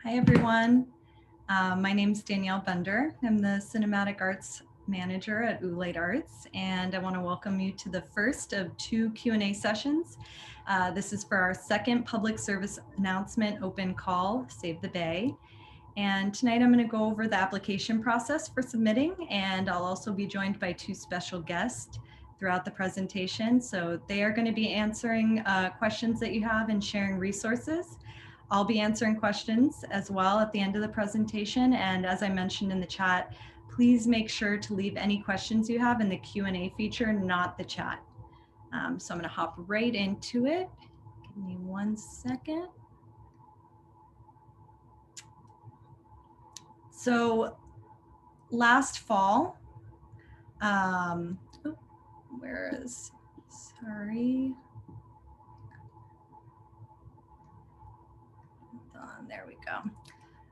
Hi, everyone. My name is Danielle Bender. I'm the Cinematic Arts Manager at Oolite Arts, and I want to welcome you to the first of two Q&A sessions. This is for our second public service announcement open call, Save the Bay. And tonight I'm going to go over the application process for submitting, and I'll also be joined by two special guests throughout the presentation. So they are going to be answering questions that you have and sharing resources. I'll be answering questions as well at the end of the presentation. And as I mentioned in the chat, please make sure to leave any questions you have in the Q&A feature, not the chat. So I'm going to hop right into it. Give me 1 second. So last fall, sorry. There we go.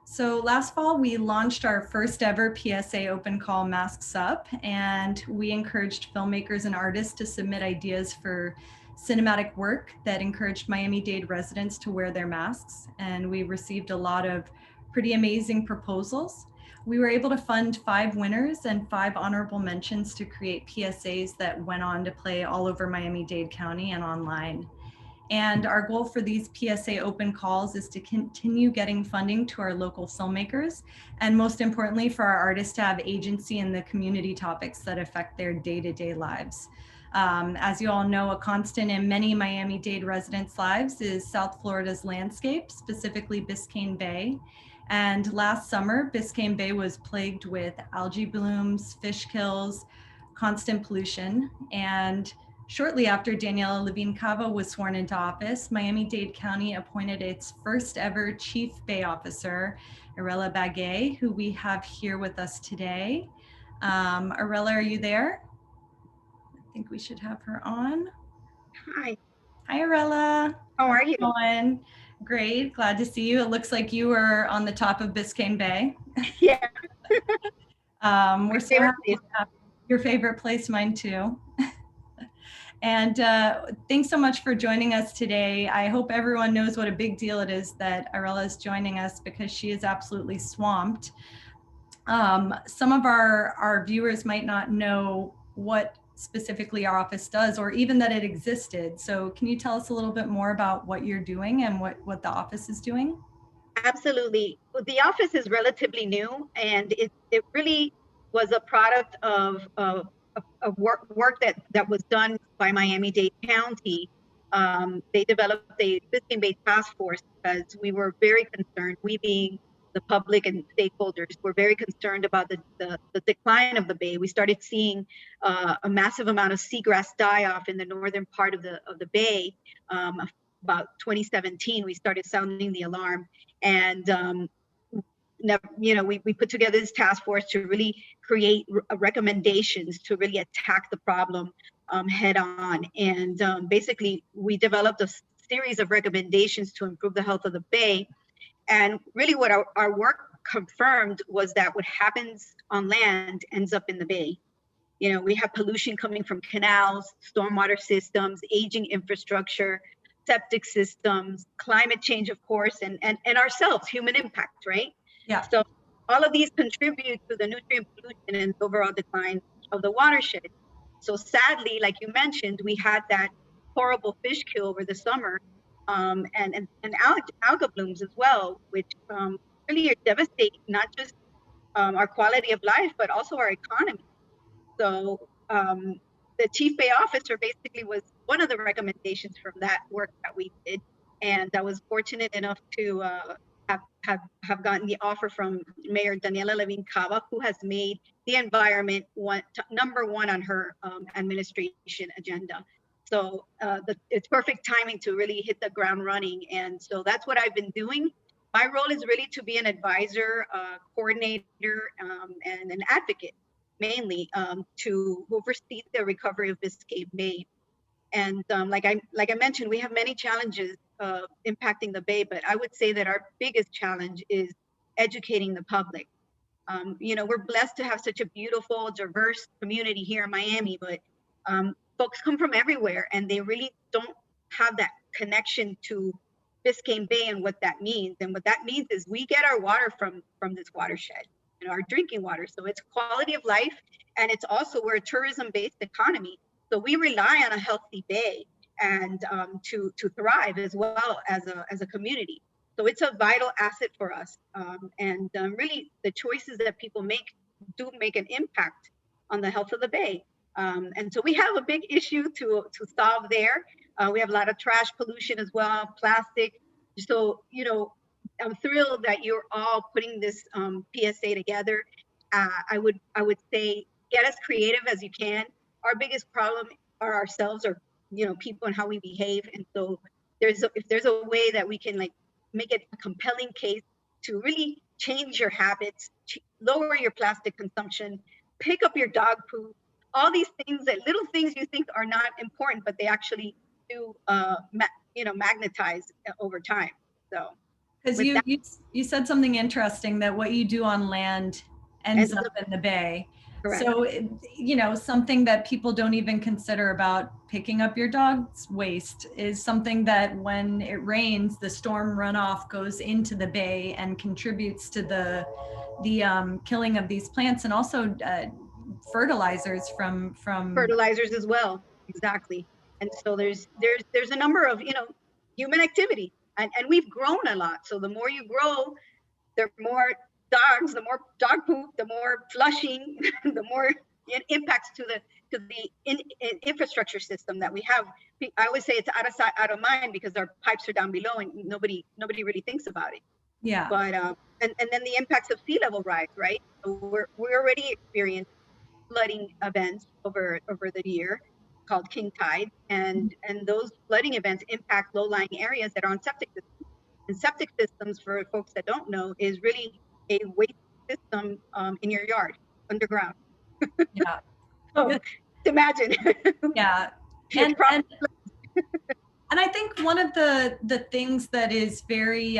So last fall, we launched our first ever PSA open call Masks Up, and we encouraged filmmakers and artists to submit ideas for cinematic work that encouraged Miami-Dade residents to wear their masks. And we received a lot of pretty amazing proposals. We were able to fund 5 winners and 5 honorable mentions to create PSAs that went on to play all over Miami-Dade County and online. And our goal for these PSA open calls is to continue getting funding to our local filmmakers, and most importantly, for our artists to have agency in the community topics that affect their day-to-day lives. As you all know, a constant in many Miami-Dade residents' lives is South Florida's landscape, specifically Biscayne Bay. And last summer, Biscayne Bay was plagued with algae blooms, fish kills, constant pollution, and shortly after Danielle Levine Cava was sworn into office, Miami-Dade County appointed its first ever Chief Bay Officer, Irela Bague, who we have here with us today. Irela, are you there? I think we should have her on. Hi. Hi, Irela. How are you? Going? Great, glad to see you. It looks like you were on the top of Biscayne Bay. Yeah. We're so happy to have your favorite place, mine too. And thanks so much for joining us today. I hope everyone knows what a big deal it is that Irela is joining us, because she is absolutely swamped. Some of our viewers might not know what specifically our office does, or even that it existed. So can you tell us a little bit more about what you're doing and what the office is doing? Absolutely. The office is relatively new, and it really was a product of work that was done by Miami-Dade County. They developed a Biscayne Bay task force because we were very concerned, we being the public and stakeholders, were very concerned about the decline of the bay. We started seeing a massive amount of seagrass die off in the northern part of the bay. About 2017, we started sounding the alarm, and we put together this task force to really create recommendations to really attack the problem head on. And basically, we developed a series of recommendations to improve the health of the bay. And really what our work confirmed was that what happens on land ends up in the bay. You know, we have pollution coming from canals, stormwater systems, aging infrastructure, septic systems, climate change, of course, and ourselves, human impact, right? Yeah. So all of these contribute to the nutrient pollution and overall decline of the watershed. So sadly, like you mentioned, we had that horrible fish kill over the summer, and alga blooms as well, which really are devastating, not just our quality of life, but also our economy. So the Chief Bay Officer basically was one of the recommendations from that work that we did. And I was fortunate enough to have gotten the offer from Mayor Danielle Levine Cava, who has made the environment number one on her administration agenda. So it's perfect timing to really hit the ground running. And so that's what I've been doing. My role is really to be an advisor, coordinator, and an advocate, mainly to oversee the recovery of Biscayne Bay. And like I mentioned, we have many challenges impacting the Bay, but I would say that our biggest challenge is educating the public. We're blessed to have such a beautiful, diverse community here in Miami, but folks come from everywhere, and they really don't have that connection to Biscayne Bay and what that means. And what that means is we get our water from this watershed, our drinking water. So it's quality of life, and it's also, we're a tourism-based economy. So we rely on a healthy bay and to thrive as well as a community. So it's a vital asset for us. And really the choices that people make do make an impact on the health of the bay. And so we have a big issue to solve there. We have a lot of trash pollution as well, plastic. So, I'm thrilled that you're all putting this PSA together. I would say get as creative as you can. Our biggest problem are ourselves, or people and how we behave. And so if there's a way that we can make it a compelling case to really change your habits, lower your plastic consumption, pick up your dog poop, all these things, that little things you think are not important, but they actually do magnetize over time. So because you said something interesting, that what you do on land ends up in the bay. Correct. So something that people don't even consider about picking up your dog's waste is something that when it rains, the storm runoff goes into the bay and contributes to the killing of these plants, and also fertilizers from fertilizers as well. Exactly. And so there's a number of human activity, and we've grown a lot. So the more you grow, the more dogs, the more dog poop, the more flushing, the more it impacts to the infrastructure system that we have. I always say it's out of sight, out of mind, because our pipes are down below and nobody really thinks about it. Yeah. But and then the impacts of sea level rise, right? So we're already experienced flooding events over the year called king tide, and those flooding events impact low-lying areas that are on septic systems. And septic systems, for folks that don't know, is really a waste system in your yard underground. Yeah. So imagine. Yeah. And I think one of the things that is very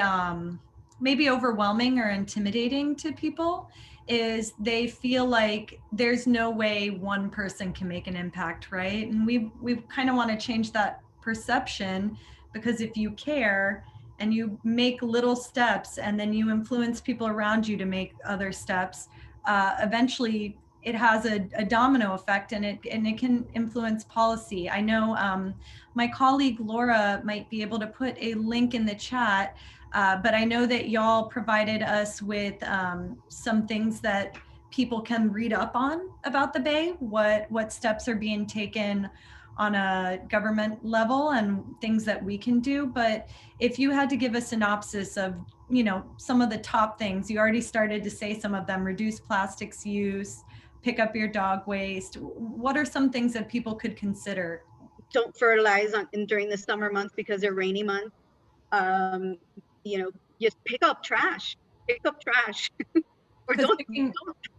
maybe overwhelming or intimidating to people is they feel like there's no way one person can make an impact, right? And we kind of want to change that perception, because if you care and you make little steps and then you influence people around you to make other steps, eventually it has a domino effect, and it can influence policy. I know my colleague Laura might be able to put a link in the chat, but I know that y'all provided us with some things that people can read up on about the Bay, what steps are being taken on a government level and things that we can do. But if you had to give a synopsis of some of the top things, you already started to say some of them: reduce plastics use, pick up your dog waste. What are some things that people could consider? Don't fertilize during the summer months because they're rainy months. Just pick up trash. Or don't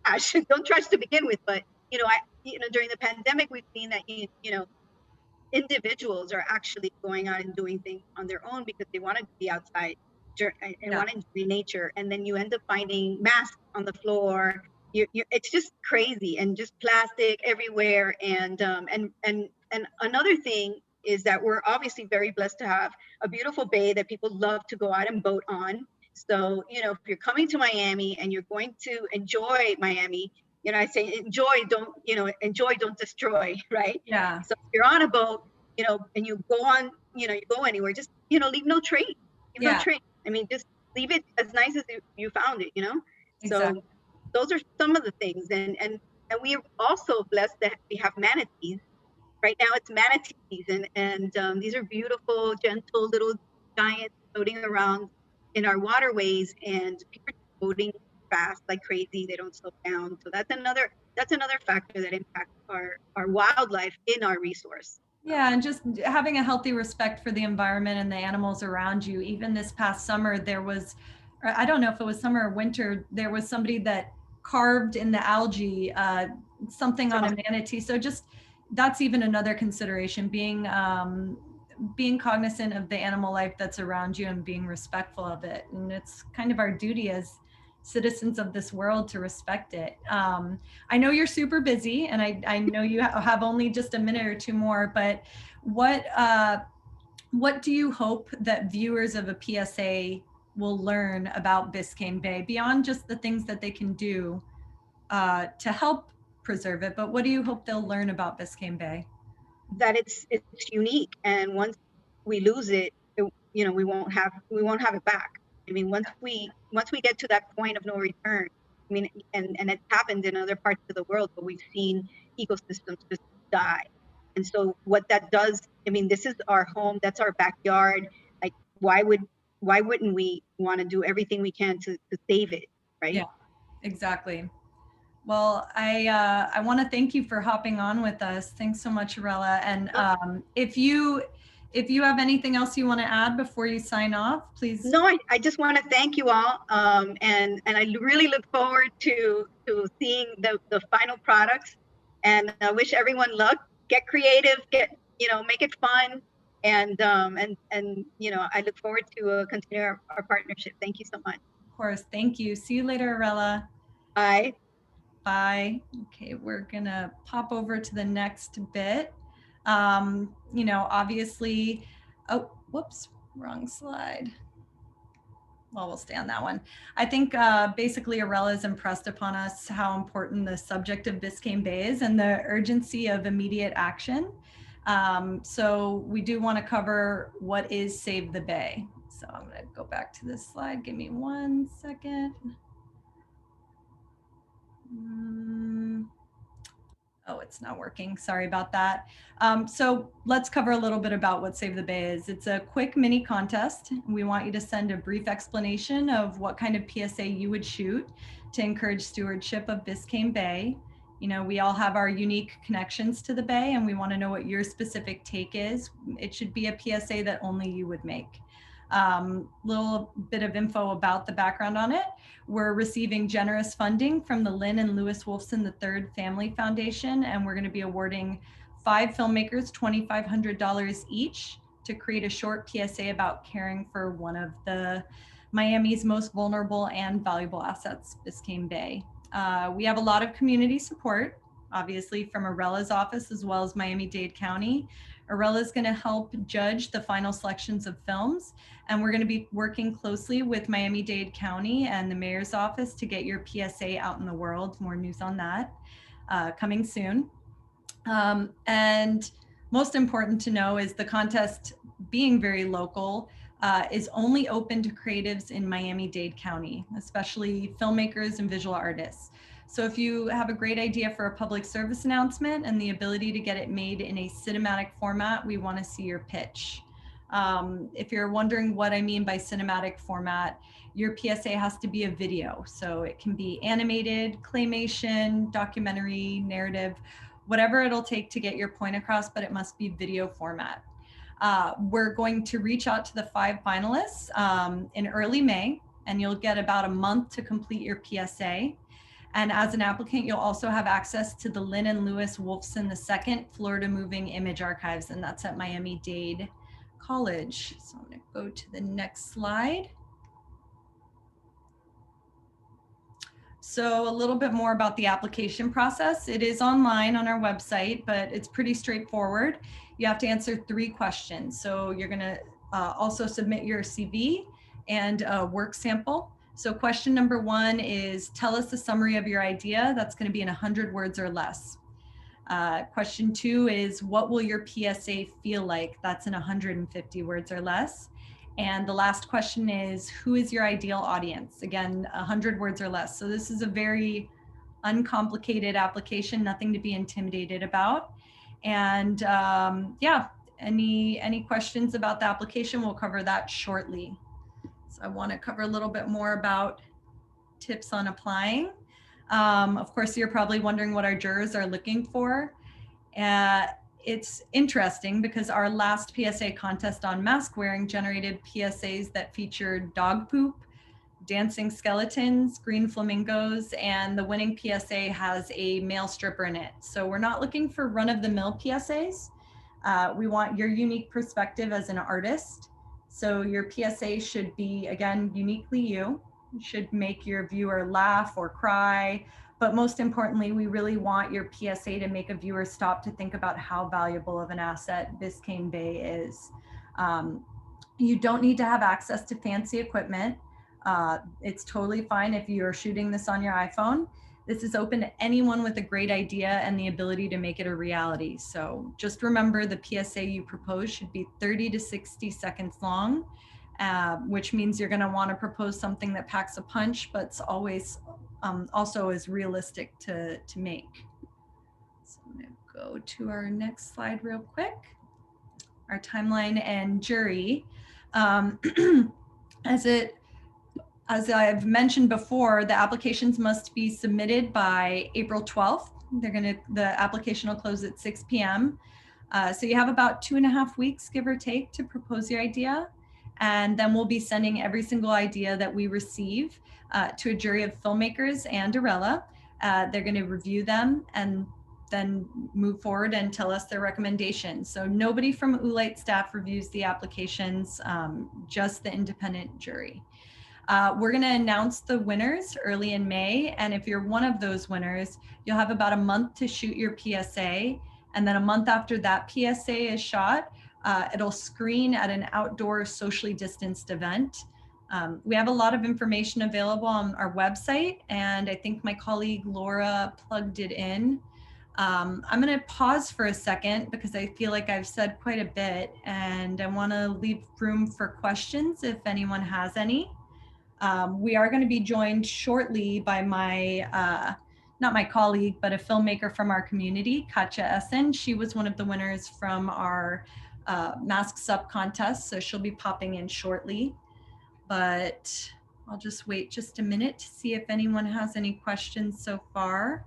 trash. Don't trash to begin with. But during the pandemic, we've seen that individuals are actually going out and doing things on their own because they wanted to be outside and wanted to be nature, and then you end up finding masks on the floor. It's just crazy, and just plastic everywhere. And another thing is that we're obviously very blessed to have a beautiful bay that people love to go out and boat on. So if you're coming to Miami and you're going to enjoy Miami, I say enjoy, don't destroy, right? Yeah. So if you're on a boat, and you go on, you go anywhere, just leave no trace. No trace. I mean, just leave it as nice as you found it. Exactly. So those are some of the things, and we're also blessed that we have manatees. Right now it's manatee season, and these are beautiful, gentle little giants floating around in our waterways, and people are boating fast like crazy. They don't slow down. So that's another factor that impacts our wildlife in our resource. Yeah, and just having a healthy respect for the environment and the animals around you. Even this past summer, there was, I don't know if it was summer or winter, there was somebody that carved in the algae something on a manatee. So just that's even another consideration, being cognizant of the animal life that's around you and being respectful of it. And it's kind of our duty as citizens of this world to respect it. I know you're super busy, and I know you have only just a minute or two more, but what what do you hope that viewers of a PSA will learn about Biscayne Bay beyond just the things that they can do to help preserve it? But what do you hope they'll learn about Biscayne Bay? That it's unique, and once we lose it, you know, we won't have it back. I mean, once we get to that point of no return, I mean, and it's happened in other parts of the world, but we've seen ecosystems just die. And so what that does, I mean, this is our home, that's our backyard. Like, why wouldn't we want to do everything we can to save it, right? Yeah, exactly. Well, I want to thank you for hopping on with us. Thanks so much, Irela. And if you have anything else you want to add before you sign off, please. No, I just want to thank you all, and I really look forward to seeing the final products. And I wish everyone luck. Get creative. Make it fun. And you know, I look forward to continue our partnership. Thank you so much. Of course. Thank you. See you later, Irela. Bye. Bye. Okay, we're gonna pop over to the next bit. You know, obviously, oh, whoops, wrong slide. Well, we'll stay on that one. I think basically Irela has impressed upon us how important the subject of Biscayne Bay is and the urgency of immediate action. So we do want to cover what is Save the Bay. So I'm going to go back to this slide. Give me 1 second. Oh, it's not working. Sorry about that. So let's cover a little bit about what Save the Bay is. It's a quick mini contest. We want you to send a brief explanation of what kind of PSA you would shoot to encourage stewardship of Biscayne Bay. You know, we all have our unique connections to the Bay, and we want to know what your specific take is. It should be a PSA that only you would make. Little bit of info about the background on it. We're receiving generous funding from the Lynn and Lewis Wolfson III Family Foundation, and we're going to be awarding 5 filmmakers $2,500 each to create a short PSA about caring for one of the Miami's most vulnerable and valuable assets, Biscayne Bay. We have a lot of community support, obviously from Irela's office as well as Miami-Dade County. Irela is going to help judge the final selections of films, and we're going to be working closely with Miami-Dade County and the mayor's office to get your PSA out in the world. More news on that coming soon. And most important to know is the contest, being very local, is only open to creatives in Miami-Dade County, especially filmmakers and visual artists. So if you have a great idea for a public service announcement and the ability to get it made in a cinematic format, we want to see your pitch. If you're wondering what I mean by cinematic format, your PSA has to be a video. So it can be animated, claymation, documentary, narrative, whatever it'll take to get your point across, but it must be video format. We're going to reach out to the 5 finalists in early May, and you'll get about a month to complete your PSA. And as an applicant, you'll also have access to the Lynn and Lewis Wolfson II Florida Moving Image Archives, and that's at Miami-Dade College. So I'm going to go to the next slide. So a little bit more about the application process. It is online on our website, but it's pretty straightforward. You have to answer 3 questions. So you're going to also submit your CV and a work sample. So question number 1 is, tell us the summary of your idea. That's going to be in 100 words or less. Question 2 is, what will your PSA feel like? That's in 150 words or less. And the last question is, who is your ideal audience? Again, 100 words or less. So this is a very uncomplicated application, nothing to be intimidated about. And yeah, any questions about the application, we'll cover that shortly. So I want to cover a little bit more about tips on applying. Of course, you're probably wondering what our jurors are looking for. It's interesting because our last PSA contest on mask wearing generated PSAs that featured dog poop, dancing skeletons, green flamingos, and the winning PSA has a male stripper in it. So we're not looking for run-of-the-mill PSAs. We want your unique perspective as an artist. So your PSA should be, again, uniquely you. It should make your viewer laugh or cry. But most importantly, we really want your PSA to make a viewer stop to think about how valuable of an asset Biscayne Bay is. You don't need to have access to fancy equipment. It's totally fine if you're shooting this on your iPhone. This is open to anyone with a great idea and the ability to make it a reality. So just remember the PSA you propose should be 30 to 60 seconds long, which means you're going to want to propose something that packs a punch, but it's always also is realistic to make. So I'm going to go to our next slide real quick. Our timeline and jury. As I've mentioned before, the applications must be submitted by April 12th. The application will close at 6 p.m. So you have about 2.5 weeks, give or take, to propose your idea. And then we'll be sending every single idea that we receive to a jury of filmmakers and Irela. They're going to review them and then move forward and tell us their recommendations. So nobody from Oolite staff reviews the applications, just the independent jury. We're going to announce the winners early in May. And if you're one of those winners, you'll have about a month to shoot your PSA. And then a month after that PSA is shot, it'll screen at an outdoor socially distanced event. We have a lot of information available on our website, and I think my colleague Laura plugged it in. I'm going to pause for a second because I feel like I've said quite a bit, and I want to leave room for questions if anyone has any. We are going to be joined shortly by not my colleague, but a filmmaker from our community, Katja Esson. She was one of the winners from our Psa Contest, so she'll be popping in shortly. But I'll just wait just a minute to see if anyone has any questions so far.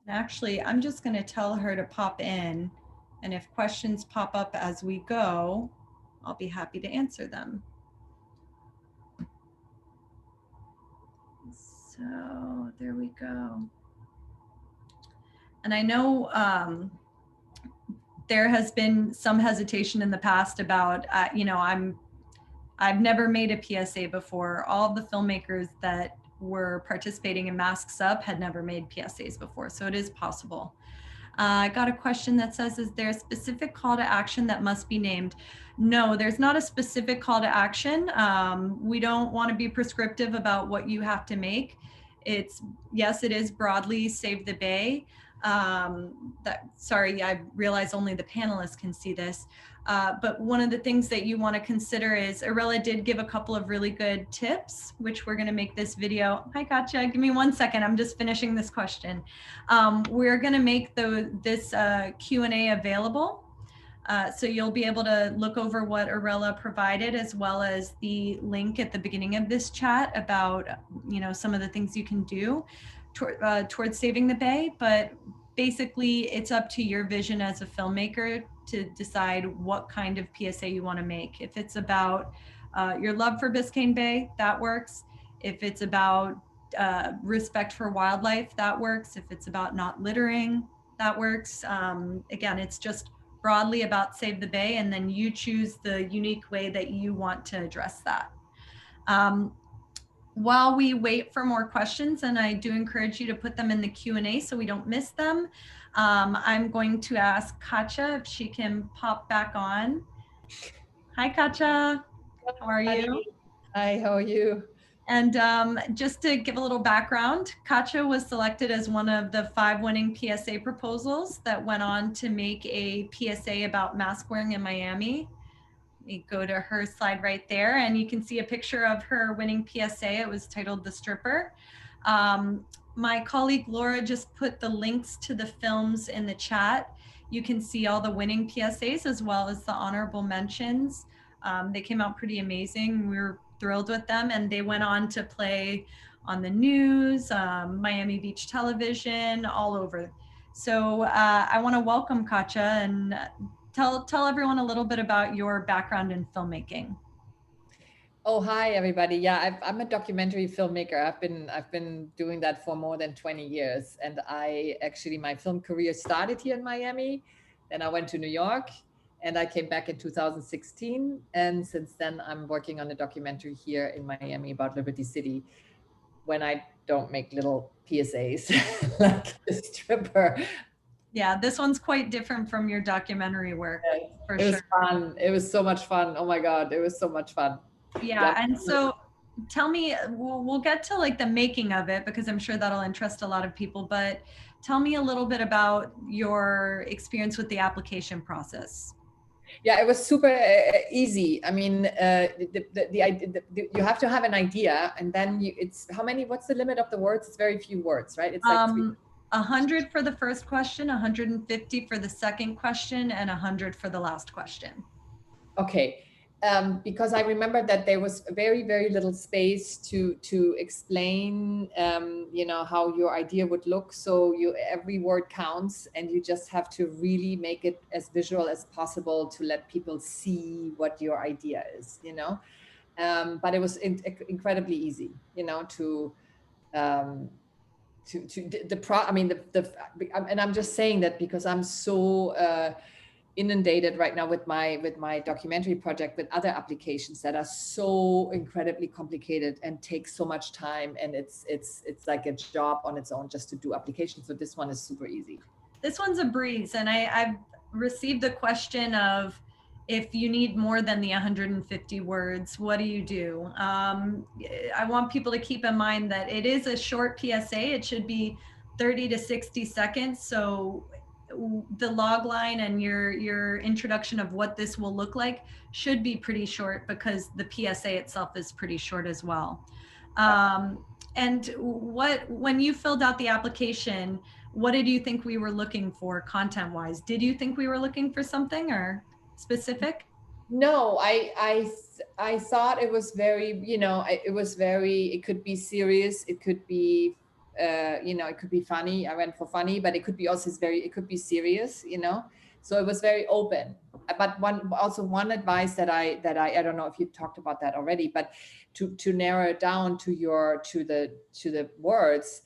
Actually, I'm just going to tell her to pop in, and if questions pop up as we go, I'll be happy to answer them. So there we go. And I know there has been some hesitation in the past about, I've never made a PSA before. All of the filmmakers that were participating in Masks Up had never made PSAs before, so it is possible. I got a question that says, is there a specific call to action that must be named? No, there's not a specific call to action. We don't want to be prescriptive about what you have to make. Yes, it is broadly Save the Bay. Sorry, I realize only the panelists can see this. But one of the things that you want to consider is Irela did give a couple of really good tips, which we're going to make this video. Hi, Katja. Give me 1 second. I'm just finishing this question. We're going to make this Q&A available. So you'll be able to look over what Irela provided, as well as the link at the beginning of this chat about, some of the things you can do towards saving the Bay. But basically, it's up to your vision as a filmmaker to decide what kind of PSA you want to make. If it's about your love for Biscayne Bay, that works. If it's about respect for wildlife, that works. If it's about not littering, that works. Again, it's just broadly about Save the Bay, and then you choose the unique way that you want to address that. While we wait for more questions, and I do encourage you to put them in the Q&A so we don't miss them, I'm going to ask Katja if she can pop back on. Hi, Katja. How are you? Hi, how are you? And just to give a little background, Katja was selected as one of the 5 winning PSA proposals that went on to make a PSA about mask wearing in Miami. You go to her slide right there, and you can see a picture of her winning PSA. It was titled The Stripper. My colleague Laura just put the links to the films in the chat. You can see all the winning PSAs as well as the honorable mentions. They came out pretty amazing. We were thrilled with them, and they went on to play on the news, Miami Beach television, all over. So I want to welcome Katja and tell everyone a little bit about your background in filmmaking. Oh, hi everybody. Yeah, I'm a documentary filmmaker. I've been doing that for more than 20 years. And my film career started here in Miami. Then I went to New York, and I came back in 2016. And since then I'm working on a documentary here in Miami about Liberty City, when I don't make little PSAs like the stripper. Yeah, this one's quite different from your documentary work, for It was sure. fun. It was so much fun. Oh my God, it was so much fun. Yeah, and so tell me, we'll get to like the making of it because I'm sure that'll interest a lot of people, but tell me a little bit about your experience with the application process. Yeah, it was super easy. I mean, you have to have an idea, and then it's how many? What's the limit of the words? It's very few words, right? It's like 100 for the first question, 150 for the second question, and 100 for the last question. Okay. Because I remember that there was very, very little space to explain, how your idea would look. So every word counts, and you just have to really make it as visual as possible to let people see what your idea is, But it was incredibly easy, and I'm just saying that because I'm so inundated right now with my documentary project with other applications that are so incredibly complicated and take so much time, and it's like a job on its own just to do applications. So this one is super easy. This one's a breeze, and I've received the question of, if you need more than the 150 words, what do you do? I want people to keep in mind that it is a short PSA. It should be 30 to 60 seconds. So the log line and your introduction of what this will look like should be pretty short, because the PSA itself is pretty short as well. And when you filled out the application, what did you think we were looking for content-wise? Did you think we were looking for something or specific? No, I thought it was very, it could be serious, it could be, it could be funny. I went for funny, but it could be also it could be serious, So it was very open. But one advice that I don't know if you talked about that already, but to narrow it down to the words,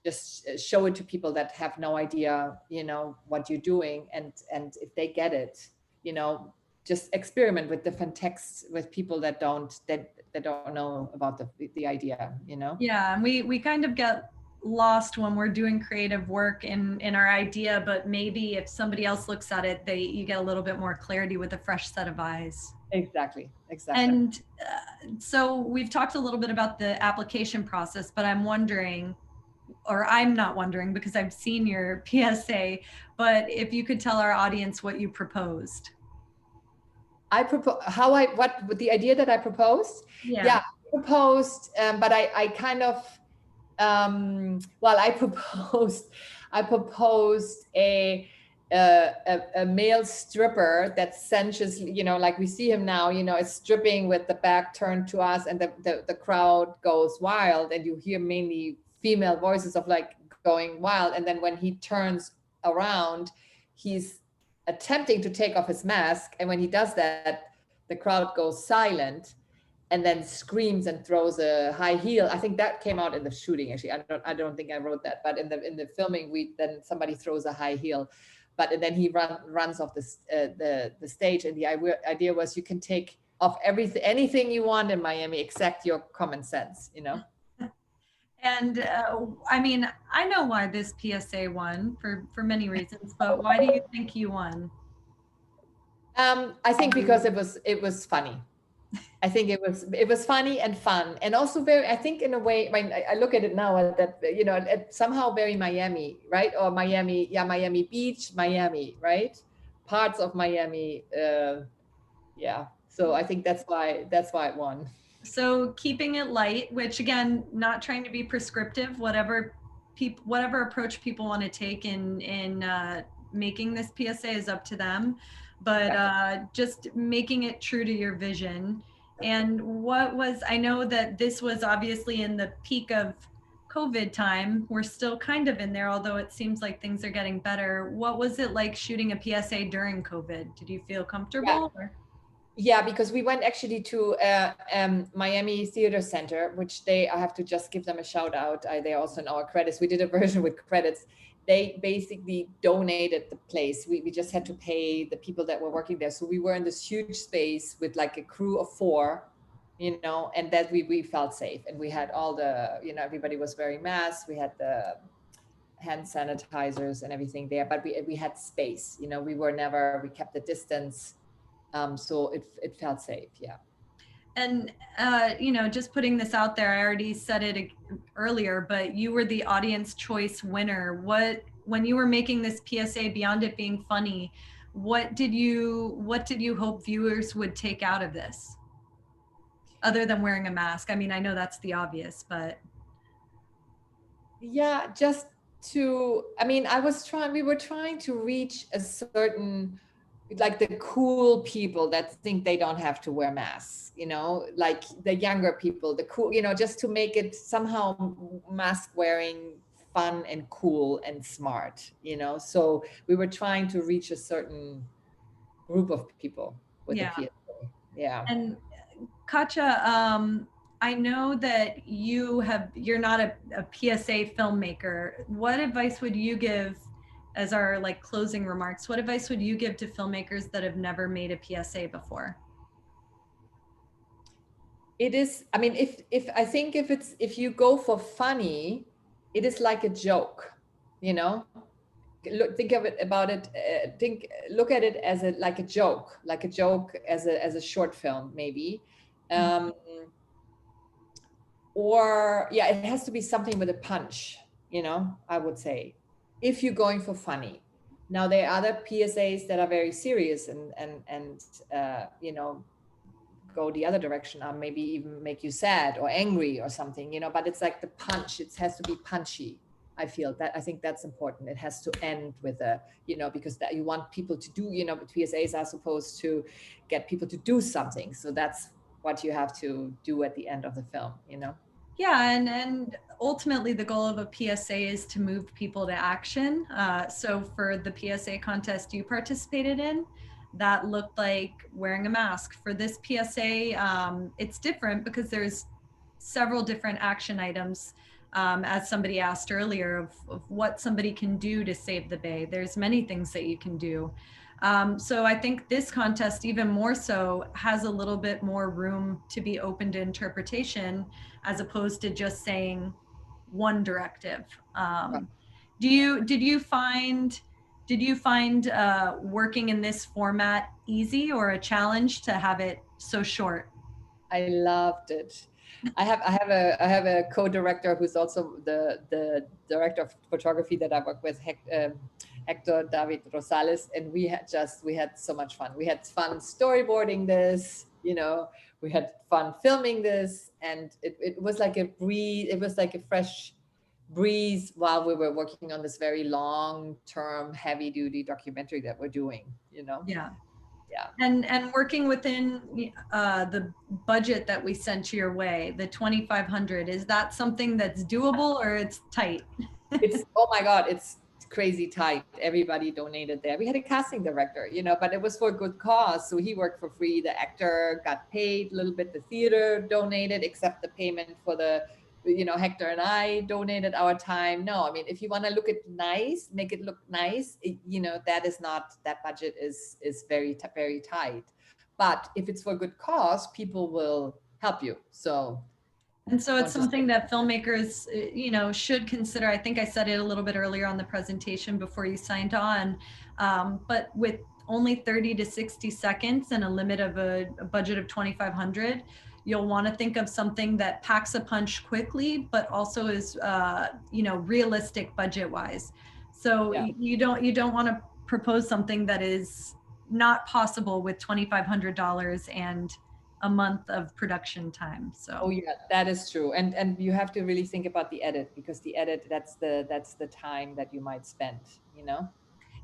just show it to people that have no idea, what you're doing, and if they get it, just experiment with different texts with people that don't know about the idea, Yeah, and we kind of get lost when we're doing creative work in our idea, but maybe if somebody else looks at it, you get a little bit more clarity with a fresh set of eyes. Exactly. And so we've talked a little bit about the application process, but I'm wondering, or I'm not wondering because I've seen your PSA, but if you could tell our audience what you proposed. What the idea that I proposed? Yeah, I proposed, but I kind of, I proposed a male stripper that sensuous, like we see him now, is stripping with the back turned to us, and the crowd goes wild, and you hear mainly female voices of like going wild. And then when he turns around, he's attempting to take off his mask, and when he does that, the crowd goes silent and then screams and throws a high heel. I think that came out in the shooting, actually. I don't think I wrote that, but in the filming, then somebody throws a high heel, and then he runs off the stage. And the idea was, you can take off anything you want in Miami except your common sense, And I mean, I know why this PSA won for many reasons, but why do you think you won? I think because it was funny. I think it was funny and fun, and also I think in a way, when I look at it now, that somehow very Miami, right? Or Miami, Miami Beach, Miami, right? Parts of Miami, So I think that's why it won. So keeping it light, which again, not trying to be prescriptive, whatever approach people want to take in making this PSA is up to them, but just making it true to your vision. And I know that this was obviously in the peak of COVID time. We're still kind of in there, although it seems like things are getting better. What was it like shooting a PSA during COVID? Did you feel comfortable? Yeah, because we went actually to Miami Theater Center, which I have to just give them a shout out. They're also in our credits. We did a version with credits. They basically donated the place. We just had to pay the people that were working there. So we were in this huge space with like a crew of 4, and that we felt safe. And we had all the, everybody was wearing masks. We had hand sanitizers and everything there, but we had space, you know, we kept the distance. So it felt safe. Yeah. And, you know, just putting this out there, I already said it earlier, but you were the audience choice winner. When you were making this PSA, beyond it being funny, what did you hope viewers would take out of this? Other than wearing a mask? I mean, I know that's the obvious, but. Yeah, we were trying to reach a certain, like the cool people that think they don't have to wear masks, you know, like the younger people, the cool, you know, just to make it somehow mask wearing fun and cool and smart, you know. So we were trying to reach a certain group of people with the Yeah. PSA. Yeah. And Katja, I know that you're not a PSA filmmaker. What advice would you give as our like closing remarks? What advice would you give to filmmakers that have never made a PSA before? It is, I mean, if you go for funny, it is like a joke, you know. Look at it as like a joke as a short film, maybe. Or yeah, it has to be something with a punch, you know, I would say, if you're going for funny. Now there are other PSAs that are very serious and you know, go the other direction, or maybe even make you sad or angry or something, you know. But it's like the punch, it has to be punchy. I think that's important. It has to end with a, you know, because that you want people to do, you know, but PSAs are supposed to get people to do something. So that's what you have to do at the end of the film, you know. Yeah, and ultimately the goal of a PSA is to move people to action. So for the PSA contest you participated in, that looked like wearing a mask. For this PSA, it's different because there's several different action items, as somebody asked earlier, of what somebody can do to save the bay. There's many things that you can do. So I think this contest, even more so, has a little bit more room to be open to interpretation, as opposed to just saying one directive. Did you find working in this format easy or a challenge to have it so short? I loved it. I have a co-director who's also the director of photography that I work with, Hector David Rosales, and we had so much fun. We had fun storyboarding this, you know, we had fun filming this, and it was like a breeze. It was like a fresh breeze while we were working on this very long-term, heavy-duty documentary that we're doing, you know. Yeah. Yeah. And working within the budget that we sent your way, the 2,500, is that something that's doable or it's tight? It's, oh my God, it's crazy tight. Everybody donated there. We had a casting director, you know, but it was for a good cause. So he worked for free. The actor got paid a little bit. The theater donated, except the payment for the, you know, Hector and I donated our time. No, I mean, if you want to look at nice, make it look nice, you know, that budget is very, very tight. But if it's for a good cause, people will help you. So. And so it's something that filmmakers, you know, should consider. I think I said it a little bit earlier on the presentation before you signed on, but with only 30 to 60 seconds and a limit of a budget of 2,500, you'll want to think of something that packs a punch quickly, but also is, you know, realistic budget-wise. So yeah. you don't want to propose something that is not possible with $2,500 and a month of production time. So oh yeah, that is true. And you have to really think about the edit, because the edit, that's the time that you might spend, you know.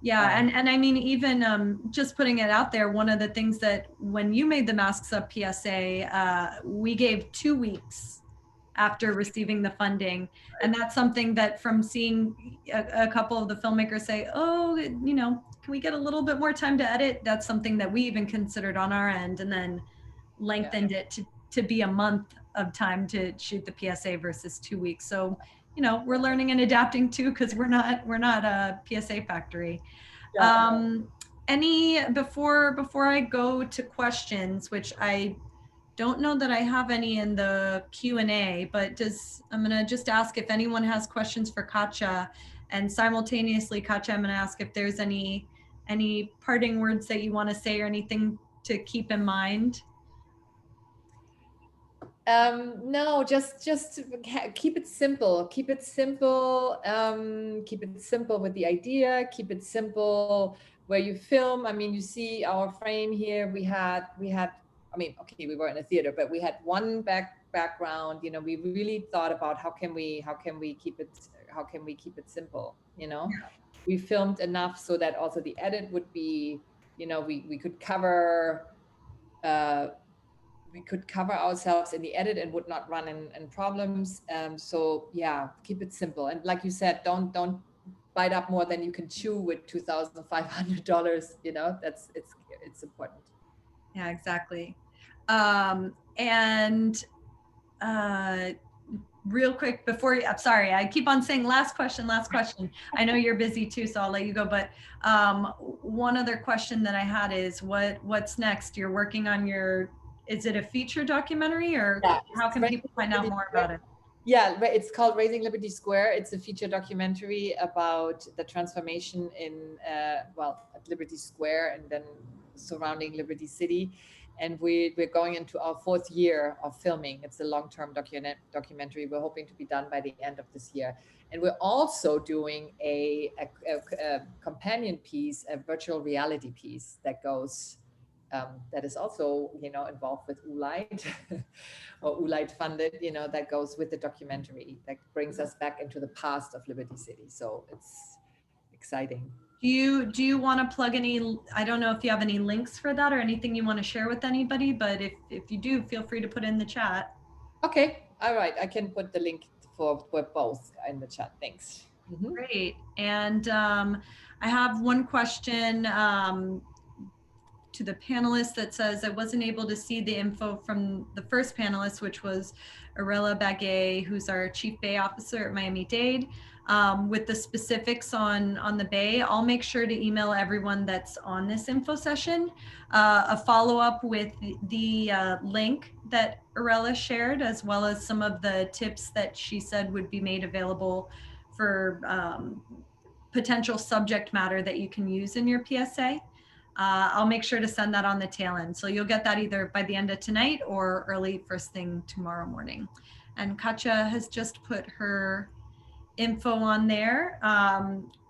Yeah, and I mean, even just putting it out there, one of the things that when you made the Masks Up PSA, we gave 2 weeks after receiving the funding. And that's something that, from seeing a couple of the filmmakers say, oh, you know, can we get a little bit more time to edit? That's something that we even considered on our end, and then lengthened it to be a month of time to shoot the PSA versus 2 weeks. So, you know, we're learning and adapting too, because we're not a PSA factory. Yeah. Before I go to questions, which I don't know that I have any in the Q&A, but I'm gonna just ask if anyone has questions for Katja. And simultaneously, Katja, I'm going to ask if there's any parting words that you want to say or anything to keep in mind. No, just keep it simple. Keep it simple. Keep it simple with the idea. Keep it simple where you film. I mean, you see our frame here. We had. I mean, okay, we were in a theater, but we had one background. You know, we really thought about how can we keep it simple. You know, we filmed enough so that also the edit would be. You know, we could cover. We could cover ourselves in the edit and would not run in problems. So yeah, keep it simple. And like you said, don't bite up more than you can chew with $2,500. You know, it's important. Yeah, exactly. And real quick before I'm sorry, I keep on saying last question. I know you're busy too, so I'll let you go. But one other question that I had is what's next? You're working on is it a feature documentary, or how can people find out more about it? Yeah, it's called Raising Liberty Square. It's a feature documentary about the transformation in, at Liberty Square and then surrounding Liberty City. And we're going into our 4th year of filming. It's a long-term documentary. We're hoping to be done by the end of this year. And we're also doing a companion piece, a virtual reality piece that goes, that is also, you know, involved with Oolite or Oolite funded, you know, that goes with the documentary that brings us back into the past of Liberty City. So it's exciting. Do you want to plug any, I don't know if you have any links for that or anything you want to share with anybody, but if you do, feel free to put it in the chat. Okay. All right. I can put the link for both in the chat. Thanks. Mm-hmm. Great. And I have one question to the panelists that says, I wasn't able to see the info from the first panelist, which was Irela Bague, who's our Chief Bay Officer at Miami-Dade, with the specifics on the Bay. I'll make sure to email everyone that's on this info session a follow-up with the link that Irela shared, as well as some of the tips that she said would be made available for potential subject matter that you can use in your PSA. I'll make sure to send that on the tail end. So you'll get that either by the end of tonight or early first thing tomorrow morning. And Katja has just put her info on there.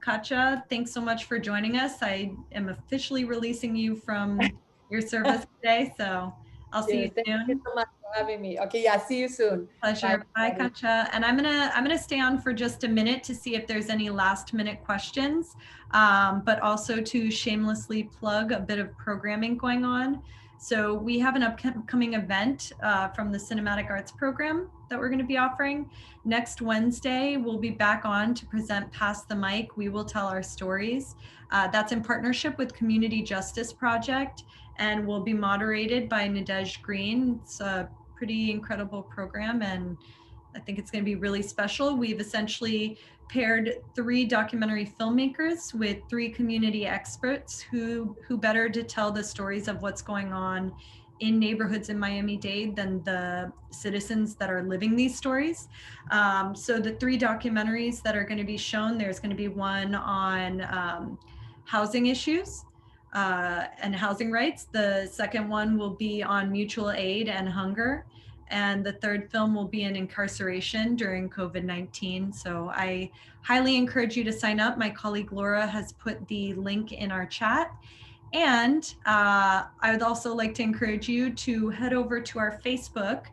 Katja, thanks so much for joining us. I am officially releasing you from your service today. So I'll see you soon. Thank you so much for having me. Okay, yeah, see you soon. Pleasure. Bye, Katja. And I'm gonna stay on for just a minute to see if there's any last minute questions, but also to shamelessly plug a bit of programming going on. So we have an upcoming event from the Cinematic Arts program that we're going to be offering. Next Wednesday, we'll be back on to present Pass the Mic, We Will Tell Our Stories. That's in partnership with Community Justice Project and will be moderated by Nadej Green. It's a pretty incredible program, and I think it's going to be really special. We've essentially paired 3 documentary filmmakers with 3 community experts who better to tell the stories of what's going on in neighborhoods in Miami-Dade than the citizens that are living these stories. So the 3 documentaries that are going to be shown, there's going to be one on housing issues and housing rights. The second one will be on mutual aid and hunger. And the third film will be in incarceration during COVID-19. So I highly encourage you to sign up. My colleague Laura has put the link in our chat. And I would also like to encourage you to head over to our Facebook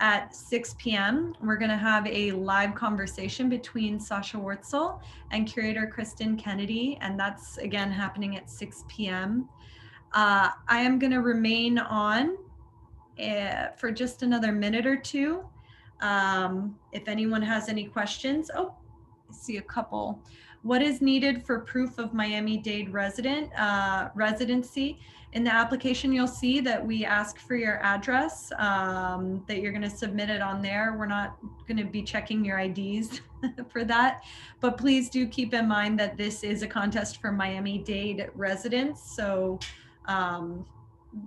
at 6 p.m. We're going to have a live conversation between Sasha Wurtzel and curator Kristen Kennedy. And that's, again, happening at 6 p.m. I am going to remain on for just another minute or two. If anyone has any questions. Oh, I see a couple. What is needed for proof of Miami-Dade residency? In the application, you'll see that we ask for your address, that you're going to submit it on there. We're not going to be checking your IDs for that, but please do keep in mind that this is a contest for Miami-Dade residents. So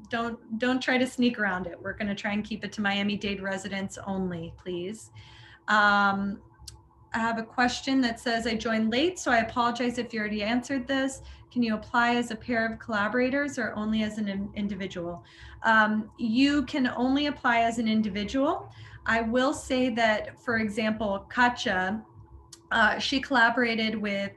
don't try to sneak around it. We're going to try and keep it to Miami-Dade residents only, please. I have a question that says, I joined late, so I apologize if you already answered this. Can you apply as a pair of collaborators or only as an individual? You can only apply as an individual. I will say that, for example, Katja, she collaborated with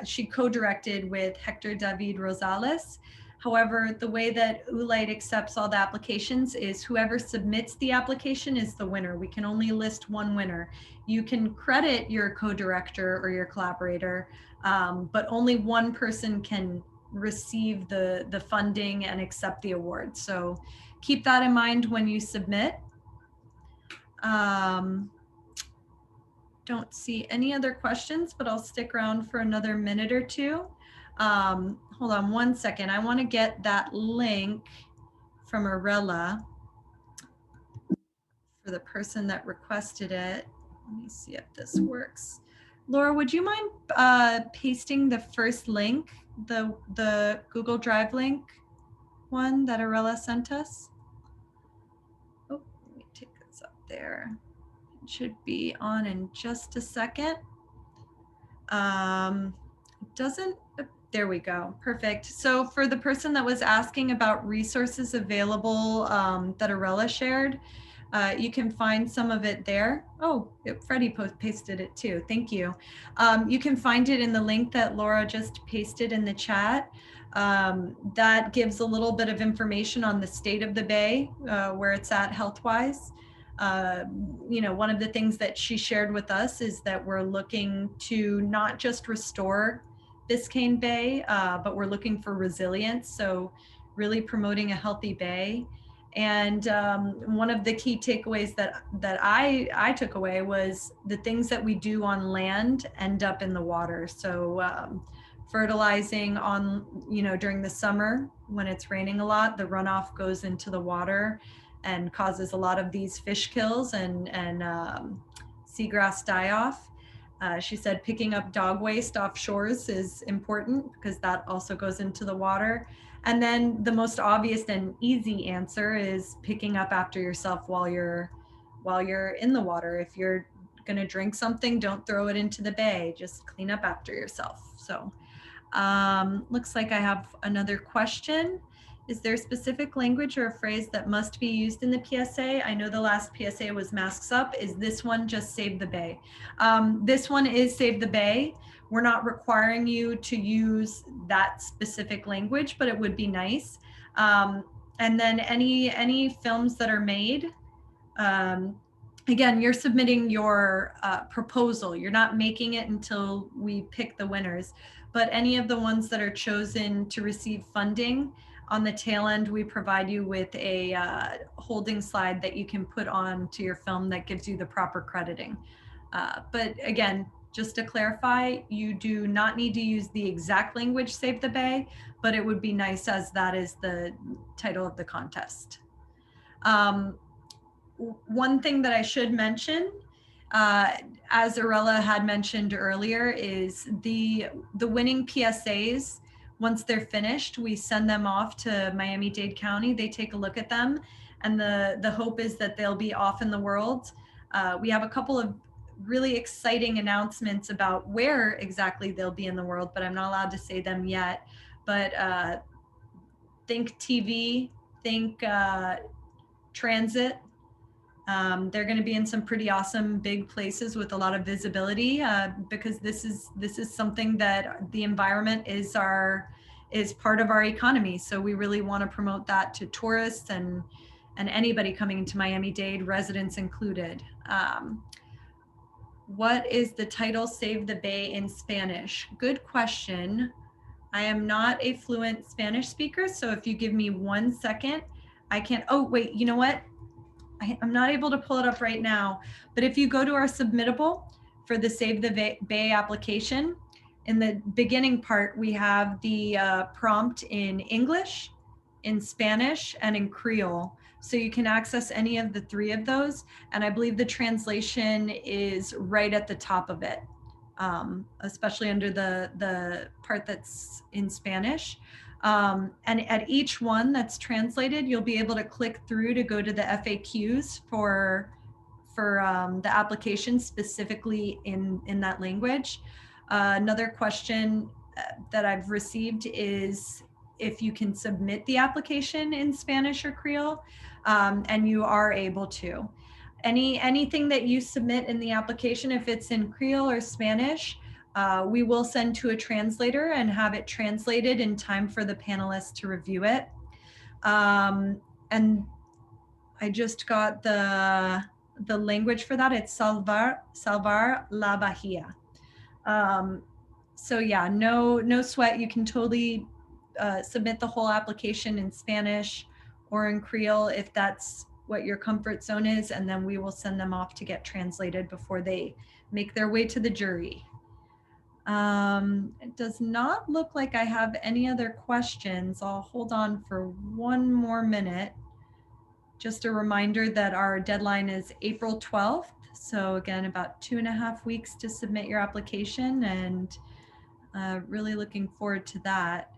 she co-directed with Hector David Rosales. However, the way that Oolite accepts all the applications is whoever submits the application is the winner. We can only list one winner. You can credit your co-director or your collaborator, but only one person can receive the funding and accept the award. So keep that in mind when you submit. Don't see any other questions, but I'll stick around for another minute or two. Hold on one second. I want to get that link from Irela for the person that requested it. Let me see if this works. Laura, would you mind pasting the first link, the Google Drive link one that Irela sent us? Oh, let me take this up there. It should be on in just a second. There we go. Perfect. So for the person that was asking about resources available that Irela shared, you can find some of it there. Oh, Freddie pasted it too. Thank you. You can find it in the link that Laura just pasted in the chat. That gives a little bit of information on the state of the Bay, where it's at health-wise. One of the things that she shared with us is that we're looking to not just restore Biscayne Bay, but we're looking for resilience. So really promoting a healthy bay. And one of the key takeaways that I took away was the things that we do on land end up in the water. So fertilizing on, during the summer when it's raining a lot, the runoff goes into the water and causes a lot of these fish kills and seagrass die-off. She said picking up dog waste off shores is important because that also goes into the water. And then the most obvious and easy answer is picking up after yourself while you're in the water. If you're going to drink something, don't throw it into the bay. Just clean up after yourself. So looks like I have another question. Is there a specific language or a phrase that must be used in the PSA? I know the last PSA was masks up. Is this one just save the bay? This one is save the bay. We're not requiring you to use that specific language, but it would be nice. And then any films that are made, again, you're submitting your proposal. You're not making it until we pick the winners. But any of the ones that are chosen to receive funding, on the tail end, we provide you with a holding slide that you can put on to your film that gives you the proper crediting. But again, just to clarify, you do not need to use the exact language Save the Bay, but it would be nice as that is the title of the contest. One thing that I should mention, as Irela had mentioned earlier, is the winning PSAs. Once they're finished, we send them off to Miami-Dade County. They take a look at them, and the hope is that they'll be off in the world. We have a couple of really exciting announcements about where exactly they'll be in the world, but I'm not allowed to say them yet. But think TV, think transit. They're going to be in some pretty awesome big places with a lot of visibility because this is something that the environment is part of our economy. So we really want to promote that to tourists and anybody coming into Miami-Dade, residents included. What is the title Save the Bay in Spanish? Good question. I am not a fluent Spanish speaker, so if you give me 1 second, I can, oh wait, you know what? I'm not able to pull it up right now, but if you go to our submittable for the Save the Bay application, in the beginning part, we have the prompt in English, in Spanish, and in Creole. So you can access any of the 3 of those. And I believe the translation is right at the top of it, especially under the part that's in Spanish. And at each one that's translated, you'll be able to click through to go to the FAQs for the application specifically in that language. Another question that I've received is if you can submit the application in Spanish or Creole, and you are able to. Anything that you submit in the application, if it's in Creole or Spanish, we will send to a translator and have it translated in time for the panelists to review it. And I just got the language for that. It's salvar la bahía. So yeah, no sweat. You can totally submit the whole application in Spanish or in Creole if that's what your comfort zone is, and then we will send them off to get translated before they make their way to the jury. It does not look like I have any other questions. I'll hold on for one more minute. Just a reminder that our deadline is April 12th. So again, about 2.5 weeks to submit your application, and really looking forward to that.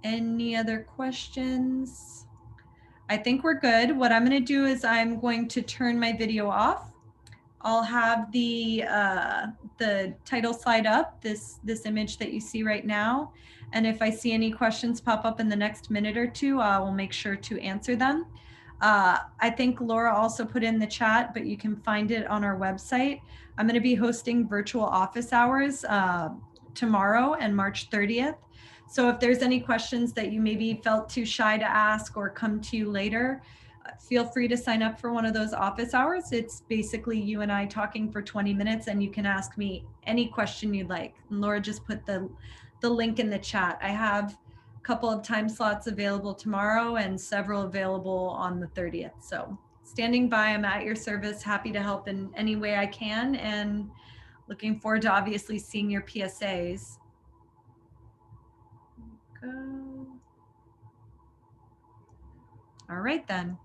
Any other questions? I think we're good. What I'm going to do is I'm going to turn my video off. I'll have the title slide up, this image that you see right now. And if I see any questions pop up in the next minute or two, I will make sure to answer them. I think Laura also put in the chat, but you can find it on our website. I'm going to be hosting virtual office hours tomorrow and March 30th. So if there's any questions that you maybe felt too shy to ask or come to you later, feel free to sign up for one of those office hours. It's basically you and I talking for 20 minutes, and you can ask me any question you'd like. And Laura just put the link in the chat. I have a couple of time slots available tomorrow and several available on the 30th. So standing by, I'm at your service, happy to help in any way I can, and looking forward to obviously seeing your PSAs. Go. All right then.